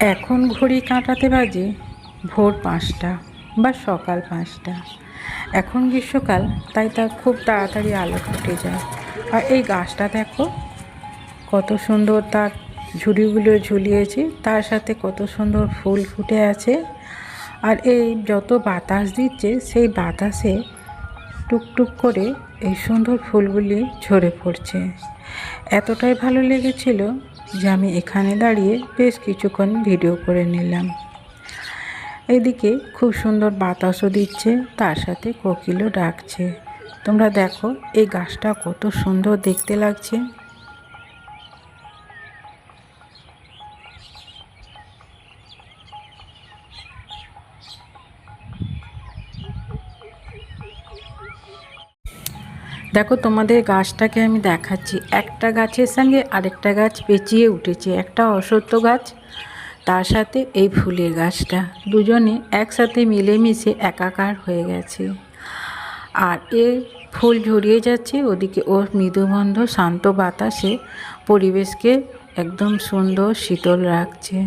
এখন ঘড়ি কাঁটাতে বাজে ভোর ৫টা বা সকাল ৫টা। এখন গ্রীষ্মকাল, তাই তা খুব তাড়াতাড়ি আলো ফুটে যায়। আর এই গাছটা দেখো কত সুন্দর, তার ঝুড়িগুলো ঝুলিয়েছে, তার সাথে কত সুন্দর ফুল ফুটে আছে। আর এই যত বাতাস দিচ্ছে, সেই বাতাসে টুকটুক করে এই সুন্দর ফুলগুলি ঝরে পড়ছে। এতটাই ভালো লেগেছিল যে আমি এখানে দাঁড়িয়ে বেশ কিছুক্ষণ ভিডিও করে নিলাম। এদিকে খুব সুন্দর বাতাসও দিচ্ছে, তার সাথে কোকিলও ডাকছে। তোমরা দেখো এই গাছটা কত সুন্দর দেখতে লাগছে। দেখো তোমাদের গাছটাকে আমি দেখাচ্ছি। একটা গাছের সঙ্গে আরেকটা গাছ পেঁচিয়ে উঠেছে, একটা অশ্বত্থ গাছ, তার সাথে এই ফুলের গাছটা, দুজনে একসাথে মিলেমিশে একাকার হয়ে গেছে। আর এর ফুল ঝরিয়ে যাচ্ছে, ওদিকে ওর মৃদুমন্দ শান্ত বাতাসে পরিবেশকে একদম সুন্দর শীতল রাখছে।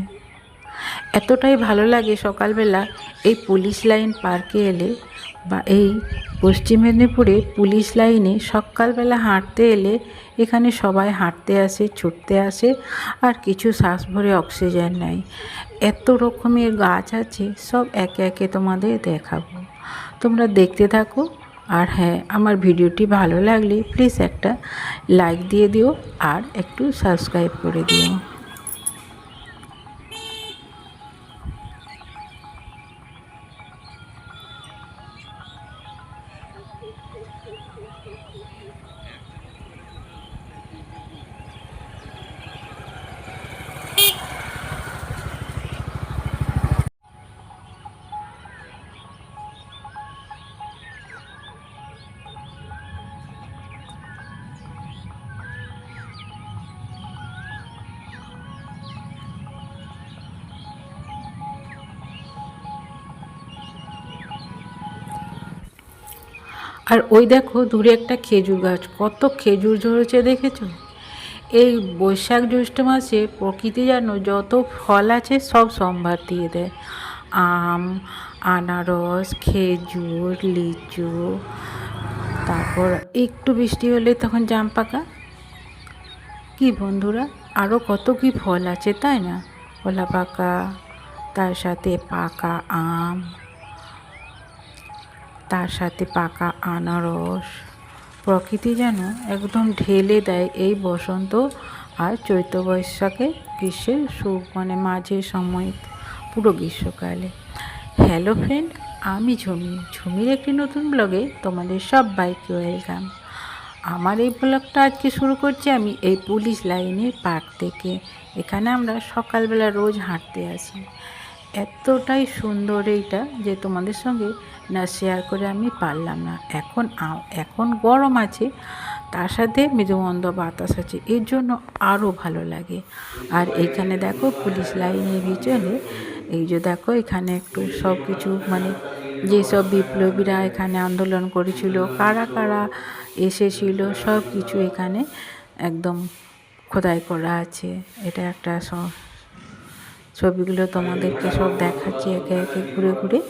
এতটাই ভালো লাগে সকালবেলা এই পুলিশ লাইন পার্কে এলে, বা এই পশ্চিম মেদিনীপুরে পুলিশ লাইনে সকালবেলা হাঁটতে এলে। এখানে সবাই হাঁটতে আসে, ছুটতে আসে, আর কিছু শ্বাস ভরে অক্সিজেন নেয়। এত রকমের গাছ আছে, সব একে একে তোমাদের দেখাবো, তোমরা দেখতে থাকো। আর হ্যাঁ, আমার ভিডিওটি ভালো লাগলে প্লিজ একটা লাইক দিয়ে দিও আর একটু সাবস্ক্রাইব করে দিও। আর ওই দেখো দূরে একটা খেজুর গাছ, কত খেজুর ধরেছে দেখেছো? এই বৈশাখ জ্যৈষ্ঠ মাসে প্রকৃতি যেন যত ফল আছে সব সম্ভার দিয়ে দেয়। আম, আনারস, খেজুর, লিচু, তারপর একটু বৃষ্টি হলে তখন জাম পাকা। কি বন্ধুরা, আরও কত কি ফল আছে তাই না? কলা পাকা, তার সাথে পাকা আম, তার সাথে পাকা আনারস। প্রকৃতি যেন একদম ঢেলে দেয় এই বসন্ত আর চৈত্র বৈশাখে, গ্রীষ্মের মাঝে সময়, পুরো গ্রীষ্মকালে। হ্যালো ফ্রেন্ড, আমি ঝুমির একটি নতুন ব্লগে তোমাদের সবাইকে ওয়েলকাম। আমার এই ব্লগটা আজকে শুরু করছি আমি এই পুলিশ লাইনের পার্ক থেকে। এখানে আমরা সকালবেলা রোজ হাঁটতে আসি। এতটাই সুন্দর এইটা যে তোমাদের সঙ্গে না শেয়ার করে আমি পারলাম না। এখন গরম আছে, তার সাথে মৃদুমন্দ বাতাস আছে, এর জন্য আরও ভালো লাগে। আর এইখানে দেখো পুলিশ লাইনের ভিতরে, এই যে দেখো এখানে একটু সব কিছু যেসব বিপ্লবীরা এখানে আন্দোলন করেছিল, কারা কারা এসেছিল, সব কিছু এখানে একদম খোদাই করা আছে। এটা একটা ছবিগুলো তোমাদেরকে সব দেখাচ্ছি একে একে ঘুরে ঘুরে।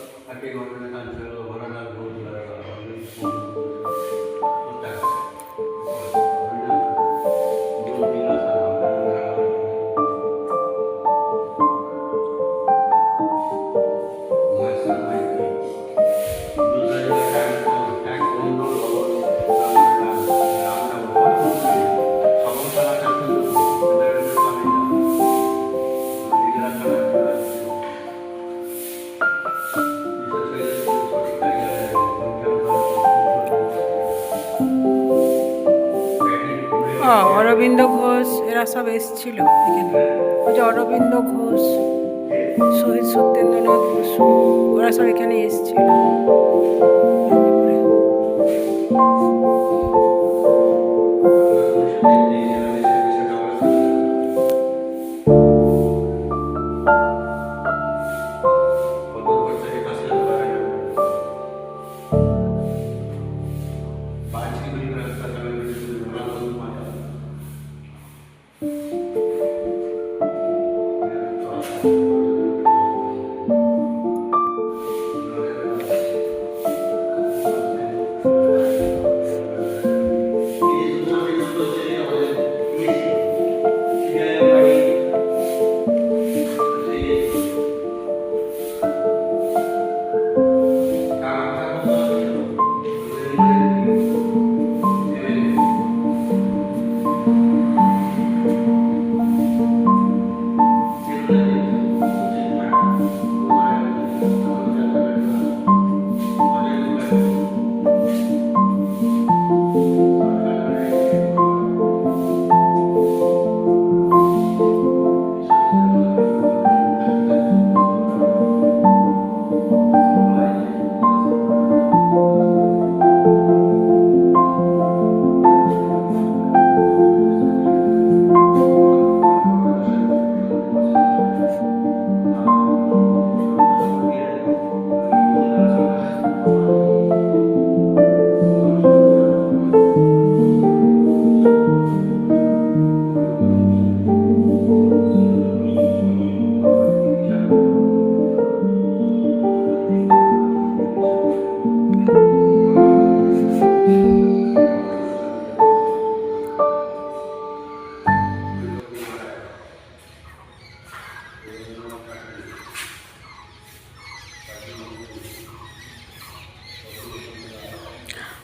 অরবিন্দ ঘোষ এরা সব এসেছিল এখানে। ওই যে অরবিন্দ ঘোষ, শহীদ সত্যেন্দ্রনাথ বসু, ওরা সব এখানে এসেছিল।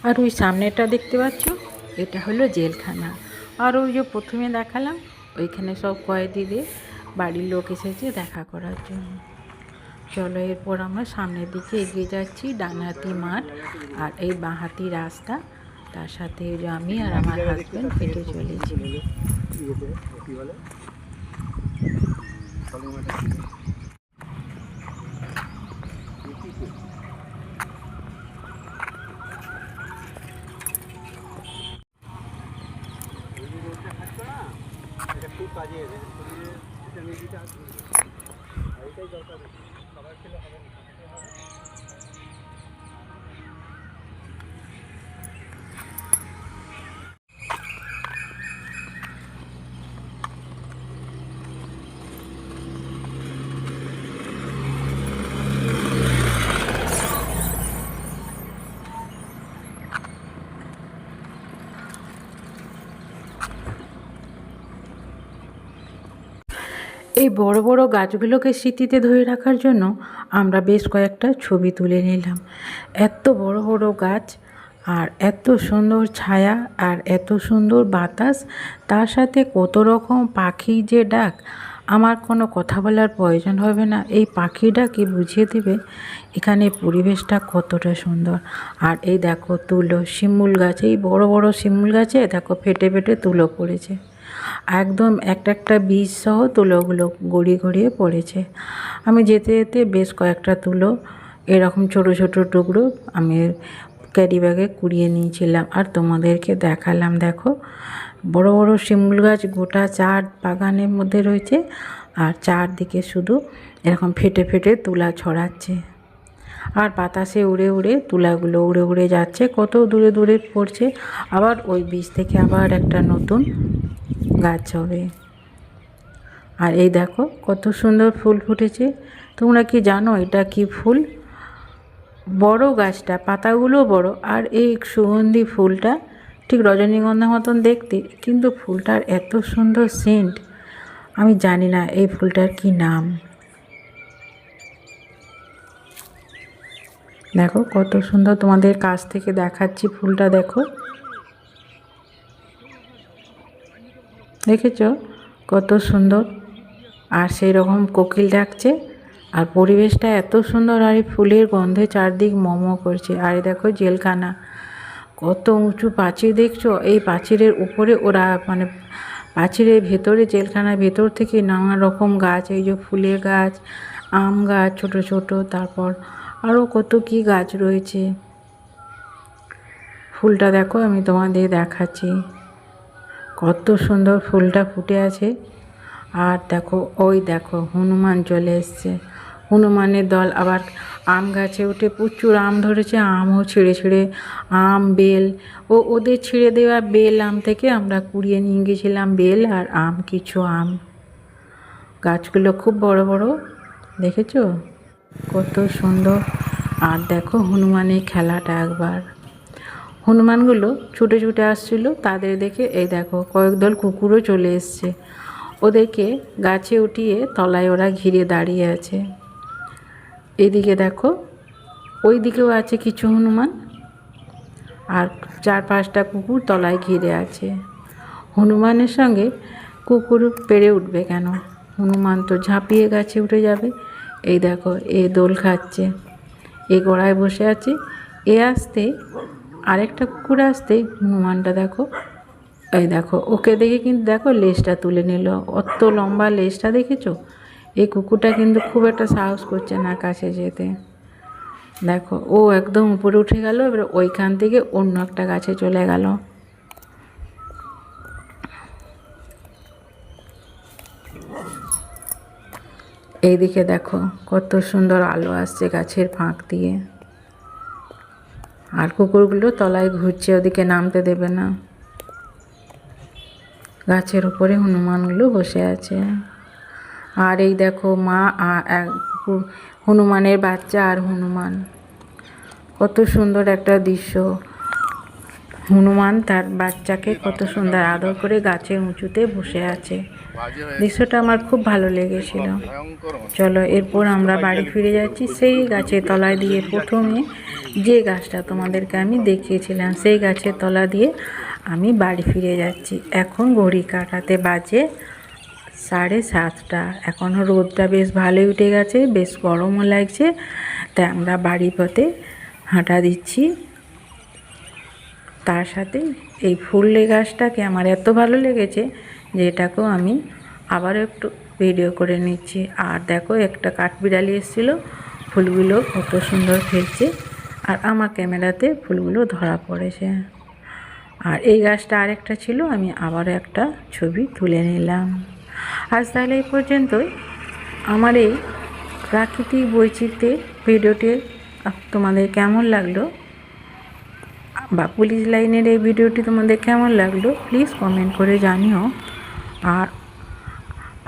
আর ওই সামনেটা দেখতে পাচ্ছ, এটা হলো জেলখানা। আর ওই যে প্রথমে দেখালাম, ওইখানে সব কয়েদিদের বাড়ির লোক এসেছে দেখা করার জন্য। চলো এরপর আমরা সামনের দিকে এগিয়ে যাচ্ছি। ডানহাতি মাঠ আর এই বাঁহাতি রাস্তা, তার সাথে যে আমি আর আমার হাজব্যান্ড হেঁটে চলেছি। এই বড় বড় গাছগুলোকে স্মৃতিতে ধরে রাখার জন্য আমরা বেশ কয়েকটা ছবি তুলে নিলাম। এত বড় বড় গাছ, আর এত সুন্দর ছায়া, আর এত সুন্দর বাতাস, তার সাথে কত রকম পাখি যে ডাক, আমার কোনো কথা বলার প্রয়োজন হবে না। এই পাখি ডাকই বুঝিয়ে দেবে এখানে পরিবেশটা কতটা সুন্দর। আর এই দেখো তুলো, শিমুল গাছ, এই বড় বড় শিমুল গাছে দেখো ফেটে ফেটে তুলো পড়েছে। একদম একটা একটা বীজ সহ তুলোগুলো গড়িয়ে গড়িয়ে পড়েছে। আমি যেতে যেতে বেশ কয়েকটা তুলো এরকম ছোট ছোট টুকরো আমি ক্যারি ব্যাগে কুড়িয়ে নিয়েছিলাম আর তোমাদেরকে দেখালাম। দেখো বড় বড় শিমুল গাছ গোটা চার বাগানের মধ্যে রয়েছে, আর চারদিকে শুধু এরকম ফেটে ফেটে তুলা ছড়াচ্ছে, আর বাতাসে উড়ে উড়ে তুলাগুলো উড়ে উড়ে যাচ্ছে, কত দূরে দূরে পড়ছে। আবার ওই বীজ থেকে আবার একটা নতুন গাছ হবে। আর এই দেখো কত সুন্দর ফুল ফুটেছে। তোমরা কি জানো এটা কি ফুল? বড় গাছটা, পাতাগুলো বড়, আর এই সুগন্ধি ফুলটা ঠিক রজনীগন্ধা মতন দেখতে, কিন্তু ফুলটার এত সুন্দর সেন্ট, আমি জানি না এই ফুলটার কি নাম। দেখো কত সুন্দর, তোমাদের কাছ থেকে দেখাচ্ছি ফুলটা, দেখো দেখেছো কত সুন্দর। আর সেই রকম কোকিল ডাকছে, আর পরিবেশটা এত সুন্দর, আর এই ফুলের গন্ধে চারদিক মোমো করছে। আর দেখো জেলখানা, কত উঁচু প্রাচীর দেখছো, এই প্রাচীরের উপরে ওরা মানে প্রাচীরের ভেতরে, জেলখানার ভেতর থেকে নানা রকম গাছ, এই যে ফুলের গাছ, আম গাছ ছোট ছোট, তারপর আরও কত কি গাছ রয়েছে। ফুলটা দেখো, আমি তোমাদের দেখাচ্ছি কত সুন্দর ফুলটা ফুটে আছে। আর দেখো ওই দেখো হনুমান চলে এসছে, হনুমানের দল আবার আম গাছে উঠে প্রচুর আম ধরেছে, আমও ছিঁড়ে ছিঁড়ে, আম বেল ওদের ছিঁড়ে দেওয়া বেল আম থেকে আমরা কুড়িয়ে নিয়ে গেছিলাম বেল আর আম, কিছু আম। গাছগুলো খুব বড় বড়, দেখেছো কত সুন্দর। আর দেখো হনুমানের খেলাটা একবার, হনুমানগুলো ছুটে ছুটে আসছিল, তাদের দেখে এই দেখো কয়েকদল কুকুরও চলে এসছে, ওদেরকে গাছে উঠিয়ে তলায় ওরা ঘিরে দাঁড়িয়ে আছে। এদিকে দেখো ওই দিকেও আছে কিছু হনুমান, আর 4-5টা কুকুর তলায় ঘিরে আছে। হনুমানের সঙ্গে কুকুর পেরে উঠবে কেন, হনুমান তো ঝাঁপিয়ে গাছে উঠে যাবে। এই দেখো এ দোল খাচ্ছে, এ গোড়ায় বসে আছে, এ আসতে আরেকটা কুকুর আসতে হনুমানটা দেখো, এই দেখো ওকে দেখে কিন্তু দেখো লেজটা তুলে নিল, অত লম্বা লেজটা দেখেছো। এই কুকুরটা কিন্তু খুব একটা সাহস করছে না কাছে যেতে। দেখো ও একদম উপরে উঠে গেল, এবার ওইখান থেকে অন্য একটা গাছে চলে গেল। এইদিকে দেখো কত সুন্দর আলো আসছে গাছের ফাঁক দিয়ে, আর কুকুরগুলো তলায় ঘুরছে, ওদিকে নামতে দেবে না। গাছের উপরে হনুমানগুলো বসে আছে। আর এই দেখো মা আর হনুমানের বাচ্চা আর হনুমান, কত সুন্দর একটা দৃশ্য। হনুমান তার বাচ্চাকে কত সুন্দর আদর করে গাছের উঁচুতে বসে আছে, দৃশ্যটা আমার খুব ভালো লেগেছিল। চলো এরপর আমরা বাড়ি ফিরে যাচ্ছি, সেই গাছের তলায় দিয়ে প্রথমে যে গাছটা তোমাদেরকে আমি দেখিয়েছিলাম সেই গাছের তলা দিয়ে আমি বাড়ি ফিরে যাচ্ছি। এখন ঘড়ি কাটাতে বাজে 7:30। এখনও রোদটা বেশ ভালোই উঠে গেছে, বেশ গরমও লাগছে, তাই আমরা বাড়ির পথে হাঁটা দিচ্ছি। তার সাথে এই ফুলের গাছটাকে আমার এত ভালো লেগেছে যে এটাকেও আমি আবারও একটু ভিডিও করে নিচ্ছি। আর দেখো একটা কাঠবিড়ালি এসেছিলো, ফুলগুলো কত সুন্দর খেলছে, আর আমার ক্যামেরাতে ফুলগুলো ধরা পড়েছে। আর এই গাছটা আরেকটা ছিল, আমি আবারও একটা ছবি তুলে নিলাম। আজ তাহলে এই পর্যন্তই। আমার এই প্রাকৃতিক বৈচিত্র্যের ভিডিওটি তোমাদের কেমন লাগলো, বা পুলিশ লাইনের এই ভিডিওটি তোমাদের কেমন লাগলো প্লিজ কমেন্ট করে জানিও। আর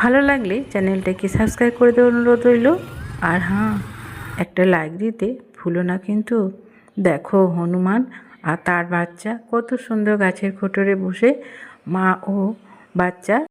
ভালো লাগলে চ্যানেলটাকে সাবস্ক্রাইব করে দেওয়ার অনুরোধ রইল। আর হ্যাঁ, একটা লাইক দিতে ভুলো না কিন্তু। দেখো হনুমান আর তার বাচ্চা কত সুন্দর গাছের কোটরে বসে মা ও বাচ্চা